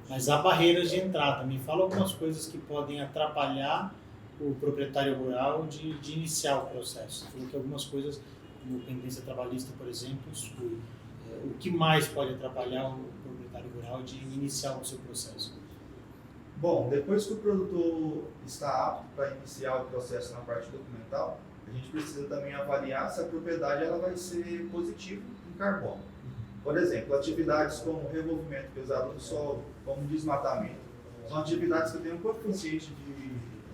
Mas há barreiras de entrada. Me fala algumas coisas que podem atrapalhar o proprietário rural de iniciar o processo. Você falou que algumas coisas, como pendência trabalhista, por exemplo, exclui. O que mais pode atrapalhar o proprietário rural de iniciar o seu processo? Bom, depois que o produtor está apto para iniciar o processo na parte documental, a gente precisa também avaliar se a propriedade ela vai ser positiva em carbono. Por exemplo, atividades como removimento pesado do solo, como desmatamento, são atividades que têm um coeficiente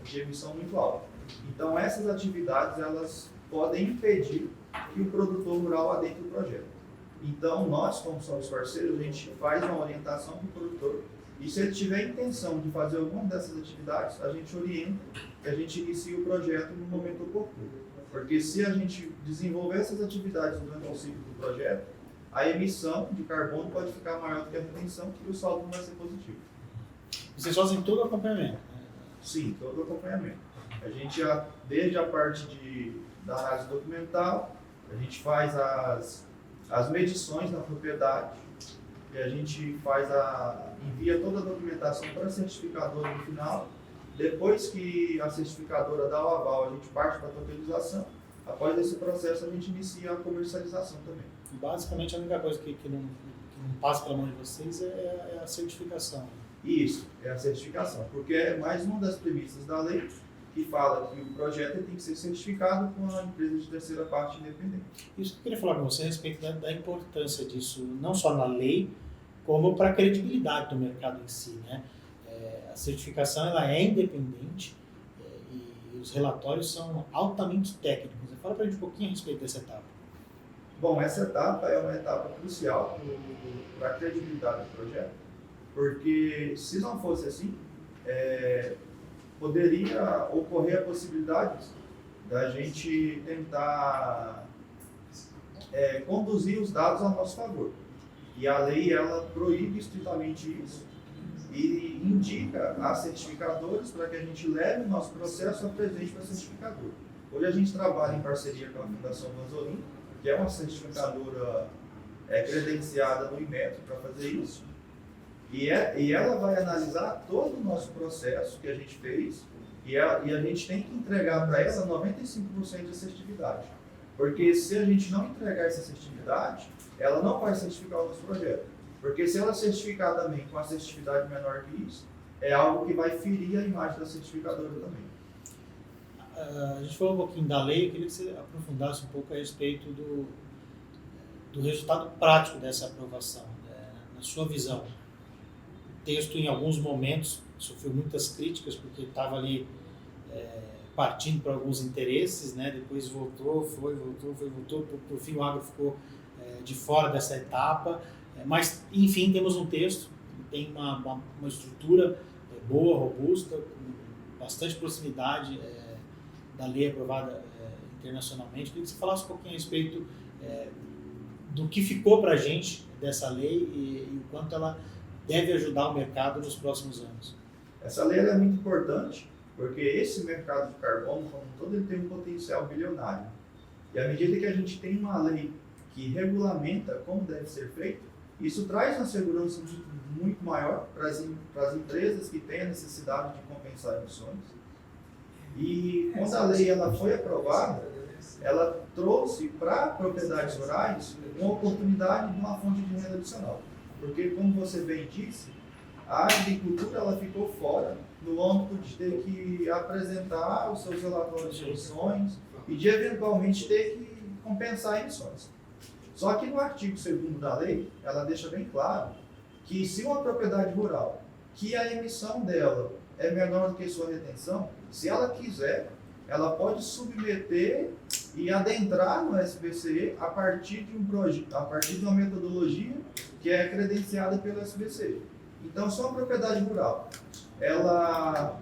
de emissão muito alto. Então, essas atividades elas podem impedir que o produtor rural adentre o projeto. Então, nós, como somos parceiros, a gente faz uma orientação para o produtor e se ele tiver intenção de fazer alguma dessas atividades, a gente orienta e a gente inicia o projeto no momento oportuno. Porque se a gente desenvolver essas atividades durante o ciclo do projeto, a emissão de carbono pode ficar maior do que a retenção, que o saldo não vai ser positivo. Vocês fazem todo o acompanhamento? Sim, todo o acompanhamento. A gente, desde a parte da análise documental, a gente faz as medições na propriedade, e a gente envia toda a documentação para a certificadora no final. Depois que a certificadora dá o aval, a gente parte para a totalização. Após esse processo, a gente inicia a comercialização também. Basicamente, a única coisa que não passa pela mão de vocês é a certificação. Isso, é a certificação, porque é mais uma das premissas da lei, que fala que o projeto tem que ser certificado com uma empresa de terceira parte independente. Isso que eu queria falar com você a respeito da importância disso, não só na lei, como para a credibilidade do mercado em si, né? A certificação ela é independente e os relatórios são altamente técnicos. Fala para a gente um pouquinho a respeito dessa etapa. Bom, essa etapa é uma etapa crucial para a credibilidade do projeto, porque se não fosse assim, poderia ocorrer a possibilidade da gente tentar conduzir os dados a nosso favor. E a lei ela proíbe estritamente isso e indica a certificadores para que a gente leve o nosso processo a presente para a certificadora. Hoje a gente trabalha em parceria com a Fundação Vanzolin, que é uma certificadora credenciada no Inmetro para fazer isso. E ela vai analisar todo o nosso processo que a gente fez e a gente tem que entregar para ela 95% de assertividade. Porque se a gente não entregar essa assertividade, ela não vai certificar o nosso projeto. Porque se ela certificar também com assertividade menor que isso, é algo que vai ferir a imagem da certificadora também. A gente falou um pouquinho da lei, eu queria que você aprofundasse um pouco a respeito do resultado prático dessa aprovação, na sua visão. O texto, em alguns momentos, sofreu muitas críticas, porque estava ali partindo para alguns interesses, né? Depois voltou, por fim o agro ficou de fora dessa etapa, mas, enfim, temos um texto que tem uma estrutura boa, robusta, com bastante proximidade da lei aprovada internacionalmente. Queria que você falasse um pouquinho a respeito do que ficou para a gente dessa lei e o quanto ela deve ajudar o mercado nos próximos anos. Essa lei é muito importante porque esse mercado de carbono, como um todo, ele tem um potencial bilionário. E à medida que a gente tem uma lei que regulamenta como deve ser feito, isso traz uma segurança muito maior para as empresas que têm a necessidade de compensar emissões. E quando a lei ela foi aprovada, ela trouxe para propriedades rurais uma oportunidade de uma fonte de renda adicional. Porque, como você bem disse, a agricultura ela ficou fora no âmbito de ter que apresentar os seus relatórios de emissões e de eventualmente ter que compensar emissões. Só que no artigo 2º da lei, ela deixa bem claro que se uma propriedade rural, que a emissão dela é menor do que sua retenção, se ela quiser, ela pode submeter e adentrar no SBCE a partir de uma metodologia que é credenciada pelo SBCE. Então, se uma propriedade rural, ela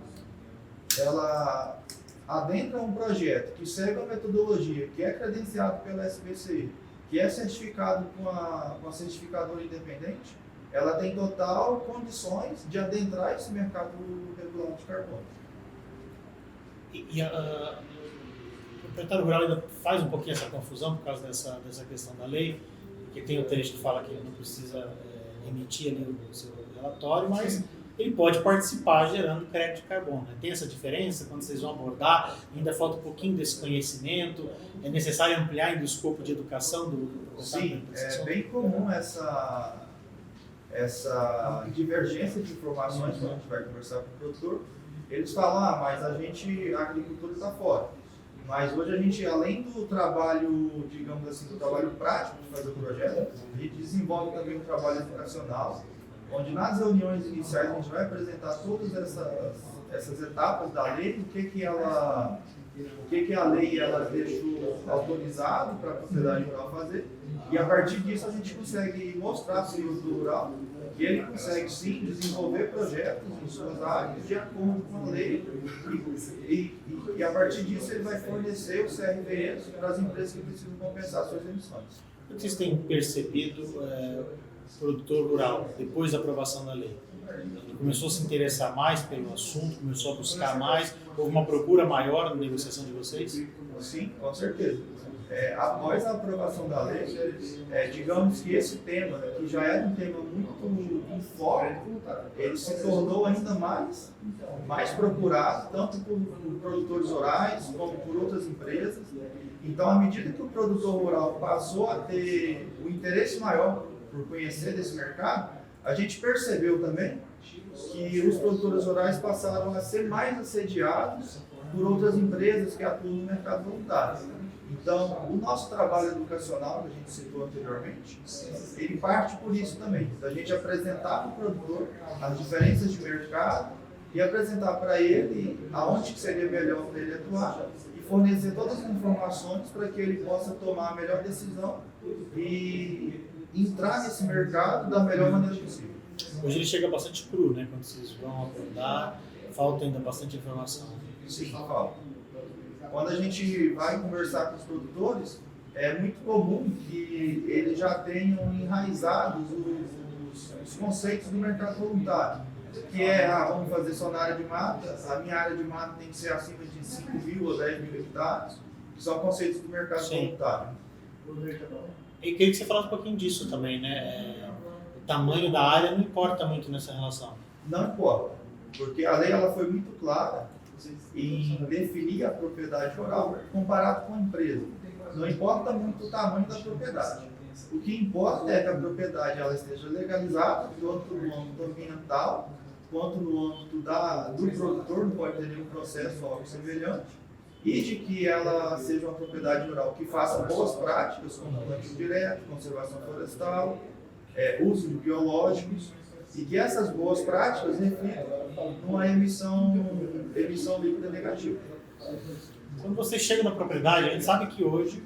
adentra um projeto que segue a metodologia que é credenciado pelo SBCE, que é certificado com a certificadora independente, ela tem total condições de adentrar esse mercado regulado de carbono. E o proprietário rural ainda faz um pouquinho essa confusão por causa dessa questão da lei, porque tem o trecho que fala que ele não precisa emitir ali o seu relatório, mas ele pode participar gerando crédito de carbono. Né? Tem essa diferença quando vocês vão abordar, ainda falta um pouquinho desse conhecimento, é necessário ampliar ainda o escopo de educação do Sim, é bem comum essa divergência de informações quando a gente vai conversar com o produtor. Eles falam, mas a agricultura está fora. Mas hoje a gente, além do trabalho, digamos assim, do trabalho prático de fazer o projeto, a gente desenvolve também um trabalho educacional, onde nas reuniões iniciais a gente vai apresentar todas essas etapas da lei, o que a lei ela deixou autorizado para a propriedade rural fazer, e a partir disso a gente consegue mostrar para o produtor rural que ele consegue sim desenvolver projetos em suas áreas de acordo com a lei e a partir disso ele vai fornecer os CRVs para as empresas que precisam compensar suas emissões. O que vocês têm percebido o produtor rural depois da aprovação da lei? Ele começou a se interessar mais pelo assunto, começou a buscar mais, houve uma procura maior na negociação de vocês? Sim, com certeza. Após a aprovação da lei, digamos que esse tema, que já era um tema muito em foco, ele se tornou ainda mais procurado, tanto por produtores rurais como por outras empresas. Então, à medida que o produtor rural passou a ter o interesse maior por conhecer desse mercado, a gente percebeu também que os produtores rurais passaram a ser mais assediados por outras empresas que atuam no mercado voluntário. Então, o nosso trabalho educacional, que a gente citou anteriormente, ele parte por isso também, da gente apresentar para o produtor as diferenças de mercado e apresentar para ele aonde seria melhor para ele atuar e fornecer todas as informações para que ele possa tomar a melhor decisão e entrar nesse mercado da melhor maneira possível. Hoje ele chega bastante cru, né? Quando vocês vão abordar, falta ainda bastante informação. Sim, falta. Quando a gente vai conversar com os produtores, é muito comum que eles já tenham enraizados os conceitos do mercado voluntário, que é, vamos fazer só na área de mata, a minha área de mata tem que ser acima de 5 mil ou 10 mil hectares, que são conceitos do mercado voluntário. E queria que você falasse um pouquinho disso também, né? O tamanho da área não importa muito nessa relação. Não importa, porque a lei ela foi muito clara em definir a propriedade rural comparado com a empresa. Não importa muito o tamanho da propriedade. O que importa é que a propriedade ela esteja legalizada, tanto no âmbito ambiental, quanto no âmbito do produtor, não pode ter nenhum processo ou algo semelhante, e de que ela seja uma propriedade rural que faça boas práticas, como plantio direto, conservação florestal, uso de biológicos, e que essas boas práticas reflitam numa emissão líquida negativa. Quando você chega na propriedade, a gente sabe que hoje,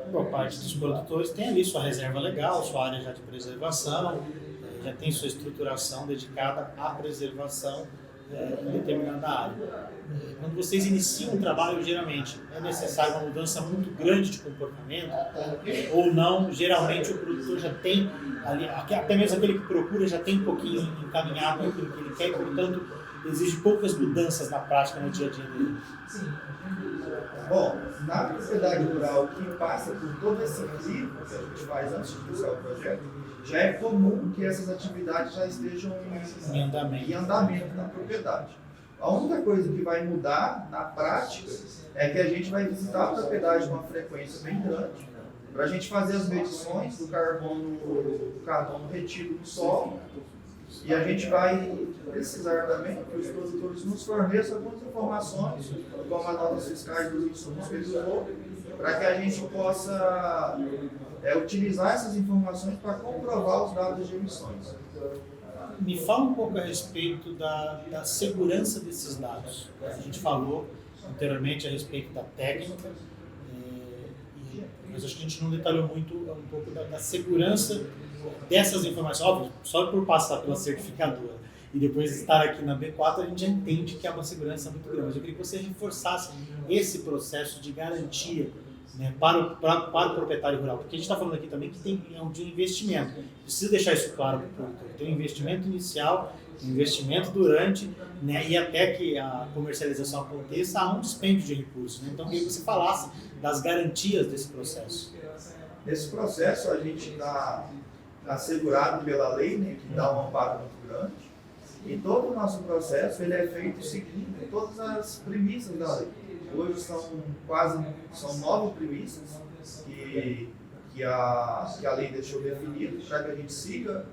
boa parte dos produtores tem ali sua reserva legal, sua área já de preservação, já tem sua estruturação dedicada à preservação em determinada área. Quando vocês iniciam um trabalho, geralmente é necessária uma mudança muito grande de comportamento, ou não, geralmente o produtor já tem, ali, até mesmo aquele que procura já tem um pouquinho encaminhado aquilo que ele quer, e, portanto, exige poucas mudanças na prática, no dia a dia dele. Bom, na propriedade rural que passa por todo esse ciclo que a gente faz antes de iniciar o projeto, já é comum que essas atividades já estejam em andamento na propriedade. A única coisa que vai mudar na prática é que a gente vai visitar a propriedade com uma frequência bem grande, para a gente fazer as medições do carbono retido no solo, e a gente vai precisar também que os produtores nos forneçam algumas informações, como as notas fiscais dos insumos que eles usam, para que a gente possa utilizar essas informações para comprovar os dados de emissões. Me fala um pouco a respeito da segurança desses dados. A gente falou anteriormente a respeito da técnica, mas acho que a gente não detalhou muito um pouco da segurança dessas informações. Óbvio, só por passar pela certificadora e depois estar aqui na B4, a gente já entende que é uma segurança muito grande. Mas eu queria que você reforçasse esse processo de garantia, né, para o proprietário rural, porque a gente está falando aqui também que tem de um investimento. Precisa deixar isso claro para o produtor. Tem um investimento inicial, um investimento durante, né, e até que a comercialização aconteça, há um dispêndio de recursos. Né? Então, eu queria que você falasse das garantias desse processo. Nesse processo, a gente está assegurado pela lei, né, que dá um amparo muito grande, e todo o nosso processo ele é feito seguindo todas as premissas da lei. Hoje são 9 premissas que a lei deixou definido para que a gente siga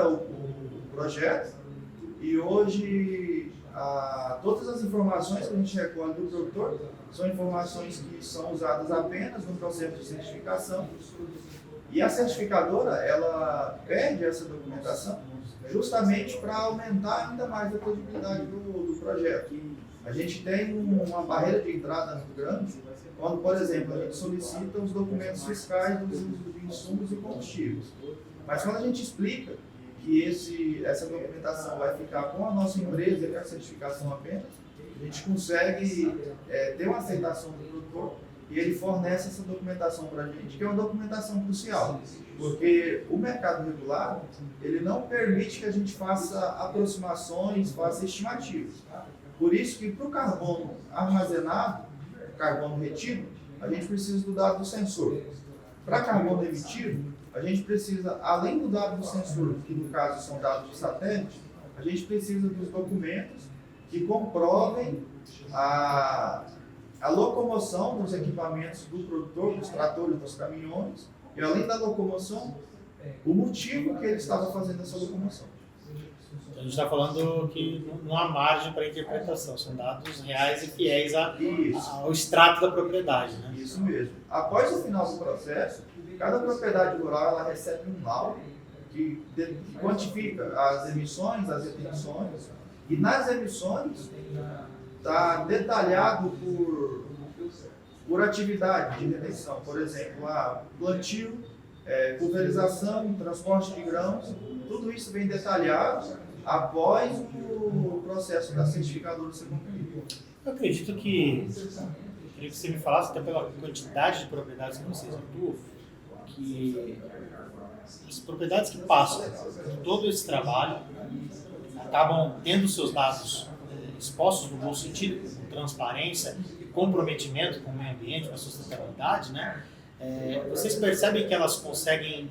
o projeto. E hoje todas as informações que a gente recolhe do produtor são informações que são usadas apenas no processo de certificação. E a certificadora ela pede essa documentação justamente para aumentar ainda mais a credibilidade do projeto. A gente tem uma barreira de entrada muito grande quando, por exemplo, a gente solicita os documentos fiscais dos usos de insumos e combustíveis. Mas quando a gente explica que essa documentação vai ficar com a nossa empresa, que é a certificação apenas, a gente consegue ter uma aceitação do produtor e ele fornece essa documentação para a gente, que é uma documentação crucial, porque o mercado regular ele não permite que a gente faça aproximações, faça estimativas. Por isso que para o carbono armazenado, carbono retido, a gente precisa do dado do sensor. Para carbono emitido, a gente precisa, além do dado do sensor, que no caso são dados de satélite, a gente precisa dos documentos que comprovem a locomoção dos equipamentos do produtor, dos tratores, dos caminhões, e além da locomoção, o motivo que ele estava fazendo essa locomoção. Então, a gente está falando que não há margem para interpretação, são dados reais e fiéis ao extrato da propriedade. Né? Isso mesmo. Após o final do processo, cada propriedade rural ela recebe um laudo que quantifica as emissões, as retenções, e nas emissões está detalhado por atividade de retenção. Por exemplo, plantio, pulverização, transporte de grãos, tudo isso vem detalhado após o processo da certificadora ser concluído. Eu acredito que, queria que você me falasse, até pela quantidade de propriedades que vocês atuam, que as propriedades que passam por todo esse trabalho acabam tendo seus dados expostos no bom sentido, com transparência e comprometimento com o meio ambiente, com a sustentabilidade, né? Vocês percebem que elas conseguem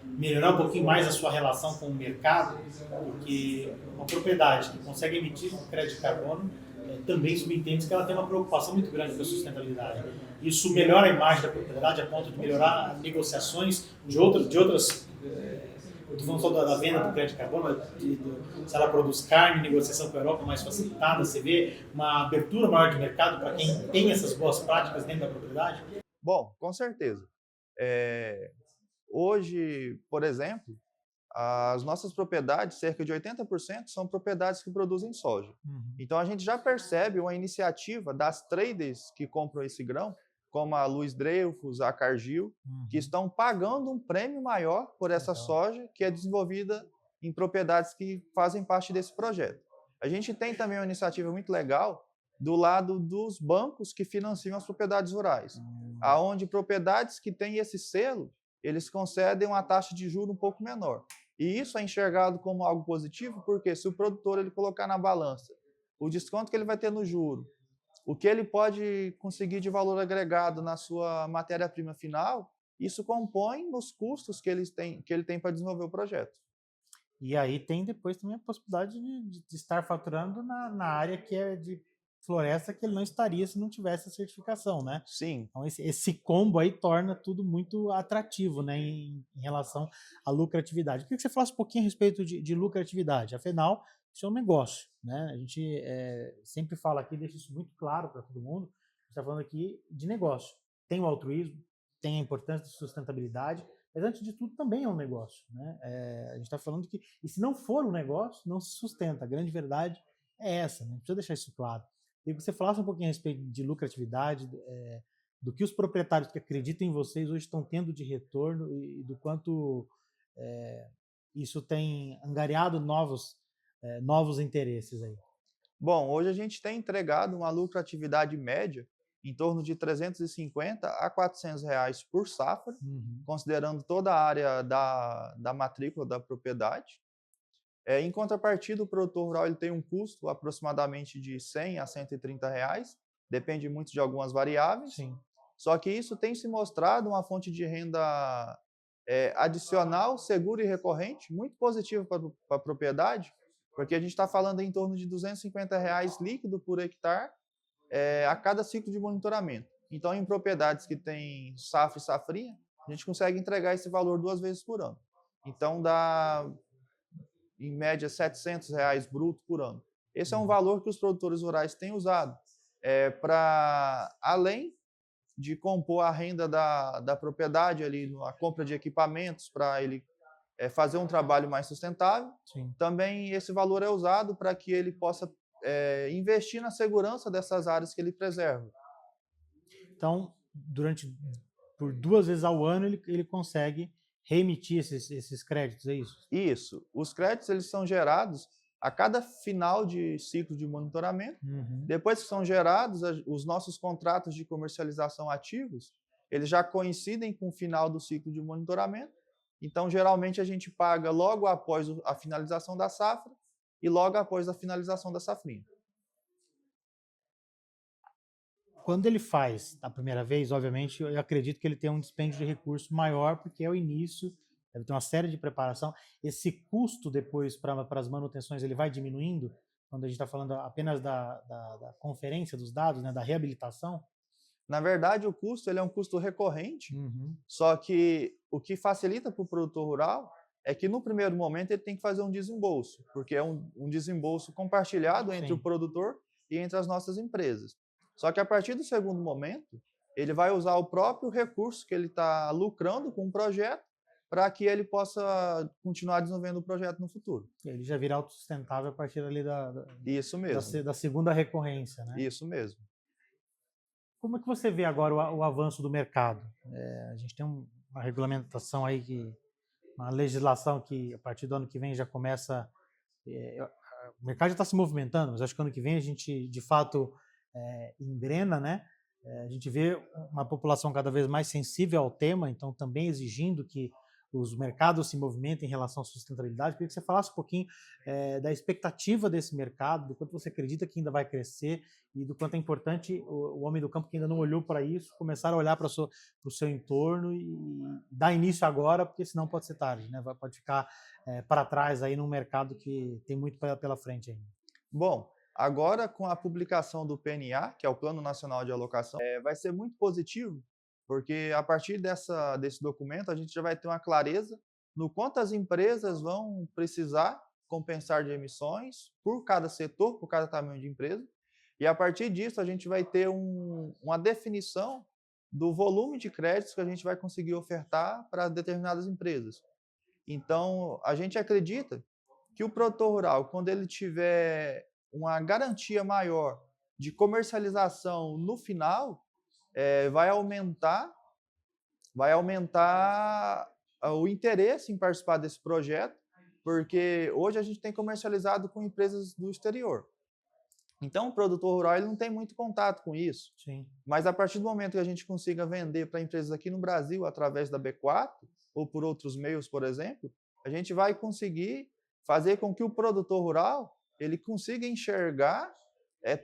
melhorar um pouquinho mais a sua relação com o mercado? Porque uma propriedade que consegue emitir um crédito de carbono também subentende que ela tem uma preocupação muito grande com a sustentabilidade. Isso melhora a imagem da propriedade a ponto de melhorar negociações de outras. Eu estou falando só da venda do crédito de carbono, se ela produz carne, negociação com a Europa mais facilitada, você vê uma abertura maior de mercado para quem tem essas boas práticas dentro da propriedade? Bom, com certeza. Hoje, por exemplo, as nossas propriedades, cerca de 80%, são propriedades que produzem soja. Então, a gente já percebe uma iniciativa das traders que compram esse grão, como a Luiz Dreyfus, a Cargill, que estão pagando um prêmio maior por essa soja que é desenvolvida em propriedades que fazem parte desse projeto. A gente tem também uma iniciativa muito legal do lado dos bancos que financiam as propriedades rurais, aonde propriedades que têm esse selo, eles concedem uma taxa de juros um pouco menor. E isso é enxergado como algo positivo, porque se o produtor ele colocar na balança o desconto que ele vai ter no juro, o que ele pode conseguir de valor agregado na sua matéria-prima final, isso compõe nos custos que ele tem para desenvolver o projeto. E aí tem depois também a possibilidade de estar faturando na área que é de floresta, que ele não estaria se não tivesse a certificação, né? Sim. Então esse combo aí torna tudo muito atrativo, né, em relação à lucratividade. Eu queria que você falasse um pouquinho a respeito de lucratividade. Afinal, isso é um negócio, né? A gente sempre fala aqui, deixa isso muito claro para todo mundo. A gente está falando aqui de negócio. Tem o altruísmo, tem a importância da sustentabilidade, mas antes de tudo também é um negócio, né? A gente está falando que, e se não for um negócio, não se sustenta. A grande verdade é essa, né? Precisa deixar isso claro. E você falasse um pouquinho a respeito de lucratividade, do que os proprietários que acreditam em vocês hoje estão tendo de retorno e do quanto isso tem angariado novos interesses aí. Bom, hoje a gente tem entregado uma lucratividade média em torno de R$350 a R$400 por safra, considerando toda a área da matrícula da propriedade. Em contrapartida, o produtor rural ele tem um custo aproximadamente de R$100 a R$130, depende muito de algumas variáveis. Sim. Só que isso tem se mostrado uma fonte de renda adicional, segura e recorrente, muito positiva para a propriedade, porque a gente está falando em torno de R$250 líquido por hectare a cada ciclo de monitoramento. Então, em propriedades que têm safra e safrinha, a gente consegue entregar esse valor 2 vezes por ano. Então, dá em média R$700 bruto por ano. Esse é um valor que os produtores rurais têm usado para, além de compor a renda da propriedade, ali, a compra de equipamentos para ele fazer um trabalho mais sustentável. Sim. Também esse valor é usado para que ele possa investir na segurança dessas áreas que ele preserva. Então, por 2 vezes ao ano, ele consegue reemitir esses créditos, é isso? Isso. Os créditos eles são gerados a cada final de ciclo de monitoramento. Depois que são gerados, os nossos contratos de comercialização ativos, eles já coincidem com o final do ciclo de monitoramento. Então, geralmente, a gente paga logo após a finalização da safra e logo após a finalização da safrinha. Quando ele faz a primeira vez, obviamente, eu acredito que ele tem um dispêndio de recurso maior, porque é o início, deve ter uma série de preparação. Esse custo depois para as manutenções, ele vai diminuindo? Quando a gente está falando apenas da conferência dos dados, né, da reabilitação? Na verdade, o custo ele é um custo recorrente, só que o que facilita para o produtor rural é que no primeiro momento ele tem que fazer um desembolso, porque é um desembolso compartilhado entre Sim. o produtor e entre as nossas empresas. Só que a partir do segundo momento, ele vai usar o próprio recurso que ele está lucrando com o projeto para que ele possa continuar desenvolvendo o projeto no futuro. Ele já vira autossustentável a partir ali Isso mesmo. da segunda recorrência, né? Isso mesmo. Como é que você vê agora o avanço do mercado? A gente tem uma regulamentação aí, uma legislação que a partir do ano que vem já começa... o mercado já está se movimentando, mas acho que ano que vem a gente, de fato, engrena, né? A gente vê uma população cada vez mais sensível ao tema, então também exigindo que os mercados se movimentem em relação à sustentabilidade. Eu queria que você falasse um pouquinho da expectativa desse mercado, do quanto você acredita que ainda vai crescer e do quanto é importante o homem do campo que ainda não olhou para isso, começar a olhar para o seu entorno e dar início agora, porque senão pode ser tarde, né? Pode ficar para trás aí num mercado que tem muito pela frente ainda. Bom, agora com a publicação do PNA, que é o Plano Nacional de Alocação, vai ser muito positivo, porque a partir desse documento a gente já vai ter uma clareza no quanto as empresas vão precisar compensar de emissões por cada setor, por cada tamanho de empresa, e a partir disso a gente vai ter uma definição do volume de créditos que a gente vai conseguir ofertar para determinadas empresas. Então, a gente acredita que o produtor rural, quando ele tiver uma garantia maior de comercialização no final, vai aumentar o interesse em participar desse projeto, porque hoje a gente tem comercializado com empresas do exterior. Então, o produtor rural ele não tem muito contato com isso. Sim. Mas a partir do momento que a gente consiga vender para empresas aqui no Brasil através da B4 ou por outros meios, por exemplo, a gente vai conseguir fazer com que o produtor rural ele consiga enxergar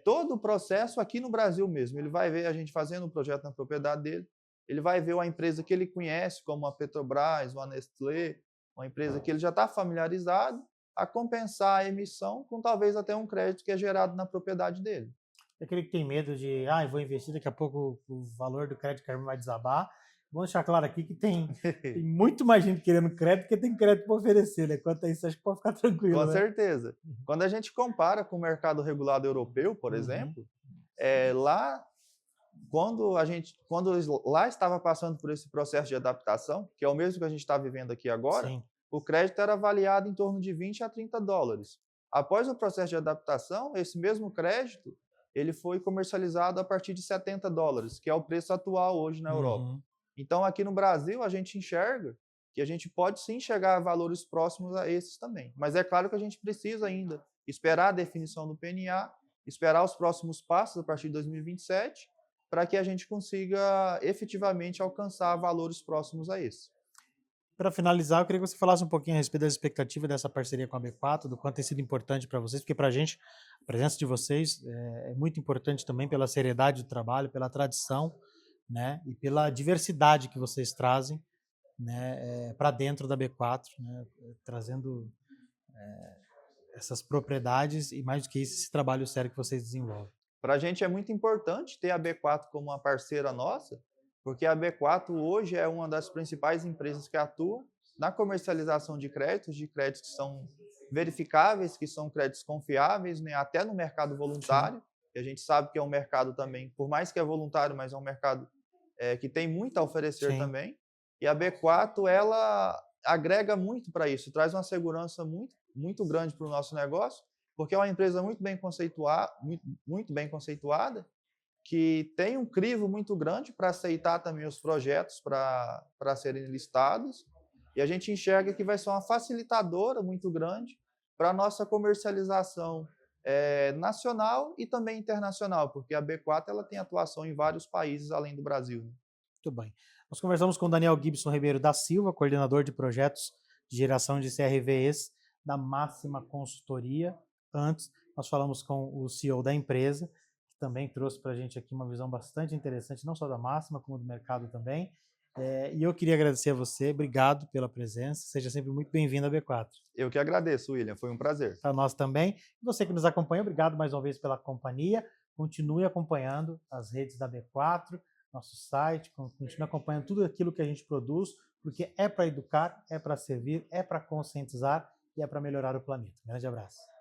todo o processo aqui no Brasil mesmo. Ele vai ver a gente fazendo um projeto na propriedade dele, ele vai ver uma empresa que ele conhece, como a Petrobras, uma Nestlé, uma empresa que ele já está familiarizado, a compensar a emissão com talvez até um crédito que é gerado na propriedade dele. Aquele que tem medo de, eu vou investir, daqui a pouco o valor do crédito carbono vai desabar. Vamos deixar claro aqui que tem muito mais gente querendo crédito que tem crédito para oferecer, né? Quanto a isso, acho que pode ficar tranquilo. Com certeza. Quando a gente compara com o mercado regulado europeu, por exemplo, lá, quando lá estava passando por esse processo de adaptação, que é o mesmo que a gente está vivendo aqui agora, Sim. O crédito era avaliado em torno de 20 a 30 dólares. Após o processo de adaptação, esse mesmo crédito ele foi comercializado a partir de 70 dólares, que é o preço atual hoje na Europa. Então, aqui no Brasil, a gente enxerga que a gente pode sim chegar a valores próximos a esses também. Mas é claro que a gente precisa ainda esperar a definição do PNA, esperar os próximos passos a partir de 2027, para que a gente consiga efetivamente alcançar valores próximos a esse. Para finalizar, eu queria que você falasse um pouquinho a respeito das expectativas dessa parceria com a B4, do quanto tem sido importante para vocês, porque para a gente, a presença de vocês é muito importante também pela seriedade do trabalho, pela tradição, né, e pela diversidade que vocês trazem, né, para dentro da B4, né, trazendo essas propriedades e, mais do que isso, esse trabalho sério que vocês desenvolvem. Para a gente é muito importante ter a B4 como uma parceira nossa, porque a B4 hoje é uma das principais empresas que atua na comercialização de créditos que são verificáveis, que são créditos confiáveis, né? Até no mercado voluntário, que a gente sabe que é um mercado também, por mais que é voluntário, mas é um mercado que tem muito a oferecer também. E a B4, ela agrega muito para isso, traz uma segurança muito, muito grande para o nosso negócio, porque é uma empresa muito bem conceituada, que tem um crivo muito grande para aceitar também os projetos para serem listados, e a gente enxerga que vai ser uma facilitadora muito grande para a nossa comercialização nacional e também internacional, porque a B4 ela tem atuação em vários países além do Brasil. Muito bem. Nós conversamos com o Daniel Gibson Ribeiro da Silva, coordenador de projetos de geração de CRVEs da Máxima Consultoria. Antes, nós falamos com o CEO da empresa, também trouxe para a gente aqui uma visão bastante interessante, não só da Máxima, como do mercado também. E eu queria agradecer a você, obrigado pela presença, seja sempre muito bem-vindo à B4. Eu que agradeço, William, foi um prazer. Para nós também. E você que nos acompanha, obrigado mais uma vez pela companhia, continue acompanhando as redes da B4, nosso site, continue acompanhando tudo aquilo que a gente produz, porque é para educar, é para servir, é para conscientizar e é para melhorar o planeta. Grande abraço.